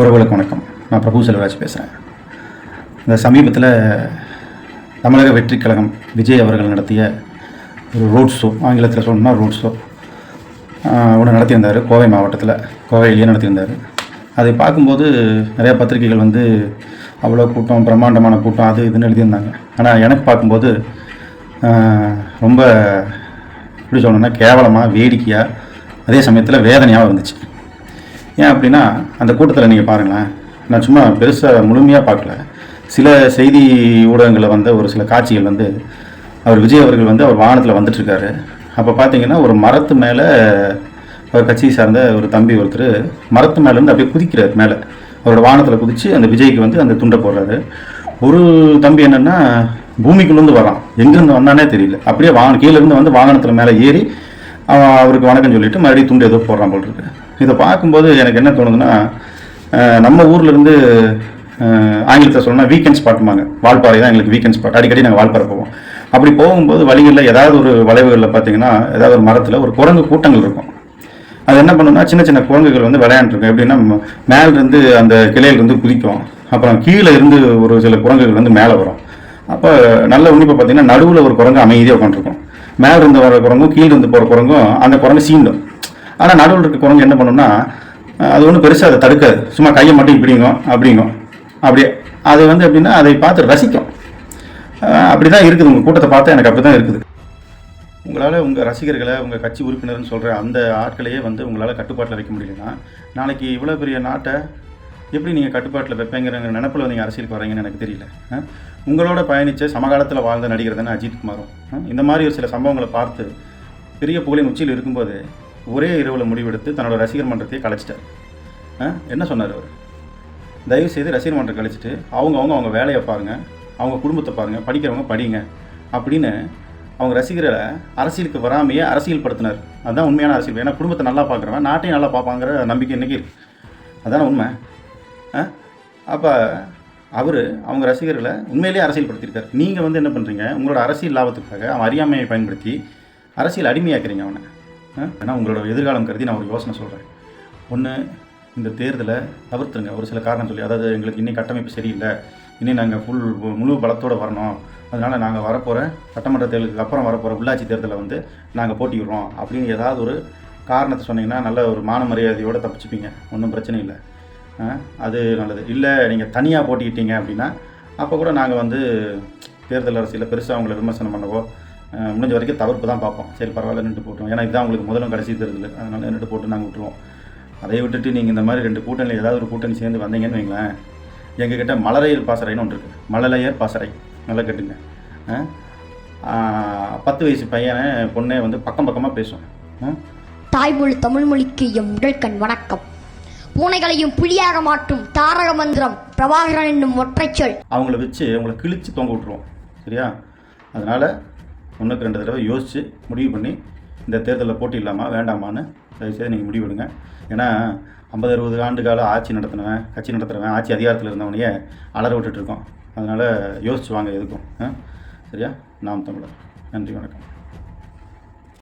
உறவுகளுக்கு வணக்கம். நான் பிரபு செல்வராஜ் பேசுகிறேன். இந்த சமீபத்தில் தமிழக வெற்றி கழகம் விஜய் அவர்கள் நடத்திய ஒரு ரோட் ஷோ, ஆங்கிலத்தில் சொல்லணும்னா ரோட் ஷோ ஒன்று நடத்தியிருந்தார். கோவை மாவட்டத்தில், கோவையிலேயே நடத்தியிருந்தார். அதை பார்க்கும்போது நிறையா பத்திரிகைகள் அவ்வளோ கூட்டம், பிரம்மாண்டமான கூட்டம், அது இதுன்னு எழுதியிருந்தாங்க. ஆனால் எனக்கு பார்க்கும்போது ரொம்ப எப்படி சொல்லணும்னா கேவலமாக, வேடிக்கையாக, அதே சமயத்தில் வேதனையாக இருந்துச்சு. ஏன் அப்படின்னா, அந்த கூட்டத்தில் நீங்கள் பாருங்களேன், நான் சும்மா பெருசாக முழுமையாக பார்க்கல. சில செய்தி ஊடகங்களில் ஒரு சில காட்சிகள் அவர் விஜய் அவர்கள் அவர் வாகனத்தில் வந்துட்டுருக்காரு. அப்போ பார்த்தீங்கன்னா ஒரு மரத்து மேலே அவர் கட்சியை சார்ந்த ஒரு தம்பி ஒருத்தர் மரத்து மேலேருந்து அப்படியே குதிக்கிறார். மேலே அவரோட வாகனத்தில் குதித்து அந்த விஜய்க்கு அந்த துண்டை போடுறாரு. ஒரு தம்பி என்னென்னா பூமிக்குள்ளேருந்து வரான், எங்கேருந்து வந்தானே தெரியல. அப்படியே கீழேருந்து வாகனத்தில் மேலே ஏறி அவருக்கு வணக்கம் சொல்லிவிட்டு மறுபடியும் துண்டு ஏதோ போடுறான் போல் இருக்கு. இதை பார்க்கும்போது எனக்கு என்ன தோணுதுன்னா, நம்ம ஊர்லேருந்து ஆங்கிலத்தில் சொல்லணும்னா வீக்கெண்ட் ஸ்பாட்டுமாங்க, வால்பாறை தான் எங்களுக்கு வீக்கெண்ட் ஸ்பாட். அடிக்கடி நாங்கள் வால்பாறை போவோம். அப்படி போகும்போது வழிகளில் ஏதாவது ஒரு வளைவுகளில் பார்த்தீங்கன்னா ஏதாவது ஒரு மரத்தில் ஒரு குரங்கு கூட்டங்கள் இருக்கும். அது என்ன பண்ணுன்னா, சின்ன சின்ன குரங்குகள் விளையாண்டுருக்கும். எப்படின்னா, மேலேருந்து அந்த கிளையிலிருந்து குதிக்கும். அப்புறம் கீழே இருந்து ஒரு சில குரங்குகள் மேலே வரும். அப்போ நல்ல உன்னிப்பாக பார்த்தீங்கன்னா நடுவில் ஒரு குரங்கு அமைதியாக உட்காந்துருக்கும். மேலிருந்து வர குரங்கும் கீழிருந்து போகிற குரங்கும் அந்த குரங்கு சீண்டும். ஆனால் நடுவில் இருக்க குரங்கு என்ன பண்ணுன்னா, அது ஒன்றும் பெருசாக அதை தடுக்காது, சும்மா கையை மட்டும் அப்படிங்கும் அப்படியே. அது எப்படின்னா அதை பார்த்து ரசிக்கும். அப்படி தான் இருக்குது உங்கள் கூட்டத்தை பார்த்தா, எனக்கு அப்படி தான் இருக்குது. உங்களால் உங்கள் ரசிகர்களை, உங்கள் கட்சி உறுப்பினர்னு சொல்கிற அந்த ஆட்களையே உங்களால் கட்டுப்பாட்டில் வைக்க முடியலன்னா, நாளைக்கு இவ்வளோ பெரிய நாட்டை எப்படி நீங்கள் கட்டுப்பாட்டில் வைப்பேங்கிற நினைப்பில் நீங்கள் அரசியலுக்கு வரீங்கன்னு எனக்கு தெரியல. உங்களோட பயணித்த சமகாலத்தில் வாழ்ந்த நடிகர் தானே அஜித் குமாரும். இந்த மாதிரி ஒரு சில சம்பவங்களை பார்த்து பெரிய புகழின் உச்சியில் இருக்கும்போது ஒரே இரவில் முடிவெடுத்து தன்னோட ரசிகர் மன்றத்தையே கலைச்சிட்டார். என்ன சொன்னார் அவர்? தயவுசெய்து ரசிகர் மன்றம் கழிச்சிட்டு அவங்க வேலையை பாருங்கள், அவங்க குடும்பத்தை பாருங்கள், படிக்கிறவங்க படிங்க அப்படின்னு அவங்க ரசிகரை அரசியலுக்கு வராமையே அரசியல் படுத்தினார். அதுதான் உண்மையான அரசியல். ஏன்னா குடும்பத்தை நல்லா பார்க்குறவன் நாட்டையும் நல்லா பார்ப்பாங்கிற நம்பிக்கை இன்றைக்கி இருக்குது. அதுதானே உண்மை. அப்போ அவர் அவங்க ரசிகர்களை உண்மையிலேயே அரசியல் படுத்தியிருக்கார். நீங்கள் என்ன பண்ணுறீங்க? உங்களோட அரசியல் லாபத்துக்காக அவன் அறியாமையை பயன்படுத்தி அரசியல் அடிமையாக்குறீங்க அவனை. ஏன்னா உங்களோட எதிர்காலம் கருதி நான் ஒரு யோசனை சொல்கிறேன். ஒன்று, இந்த தேர்தலை தவிர்த்துருங்க. ஒரு சில காரணம் சொல்லி, அதாவது எங்களுக்கு இன்னும் கட்டமைப்பு சரியில்லை, இன்னும் நாங்கள் முழு பலத்தோடு வரணும், அதனால் நாங்கள் வரப்போகிற சட்டமன்ற தேர்தலுக்கு அப்புறம் வரப்போகிற உள்ளாட்சி தேர்தலை நாங்கள் போட்டிக்கிறோம் அப்படின்னு ஏதாவது ஒரு காரணத்தை சொன்னீங்கன்னா நல்ல ஒரு மான மரியாதையோடு தப்பிச்சுப்பீங்க. ஒன்றும் பிரச்சனை இல்லை. அது நல்லது. இல்லை நீங்கள் தனியாக போட்டிக்கிட்டீங்க அப்படின்னா அப்போ கூட நாங்கள் தேர்தல் அரசியலில் பெருசாக அவங்களை விமர்சனம் பண்ணவோ முடிஞ்ச வரைக்கும் தவிர்ப்பு தான் பார்ப்போம். சரி பரவாயில்ல, நின்று போட்டோம். ஏன்னா இதுதான் உங்களுக்கு முதலும் கடைசி தேர்தல், அதனால் நின்று போட்டு நாங்கள் விட்டுருவோம். அதை விட்டுட்டு நீங்கள் இந்த மாதிரி 2 கூட்டணியில் ஏதாவது ஒரு கூட்டணி சேர்ந்து வந்தீங்கன்னு வைங்களேன், எங்ககிட்ட மலரையர் பாசறைன்னு ஒன்று இருக்குது. மழலையர் பாசறை நல்லா கேட்டுங்க. 10 வயசு பையனை பொண்ணே பக்கம் பக்கமாக பேசும். தாய்மொழி தமிழ்மொழிக்கு எம் முதல்கண் வணக்கம். பூனைகளையும் புலியாக மாற்றும் தாரக மந்திரம் பிரபாகரன் என்னும் ஒற்றைச் சொல். அவங்கள வச்சு அவங்கள கிழிச்சு தொங்க விட்டுருவோம். சரியா? அதனால் 1க்கு 2 தடவை யோசித்து முடிவு பண்ணி இந்த தேர்தலில் போட்டியிடலாமா வேண்டாமான்னு தயவுசெய்து நீங்கள் முடிவெடுங்க. ஏன்னா 50-60 ஆண்டு கால ஆட்சி நடத்தினவன், கட்சி நடத்துகிறவன், ஆட்சி அதிகாரத்தில் இருந்தவனையே அலற விட்டுட்ருக்கோம். அதனால் யோசிச்சு வாங்க எதுக்கும். சரியா? நாம் தமிழர். நன்றி, வணக்கம்.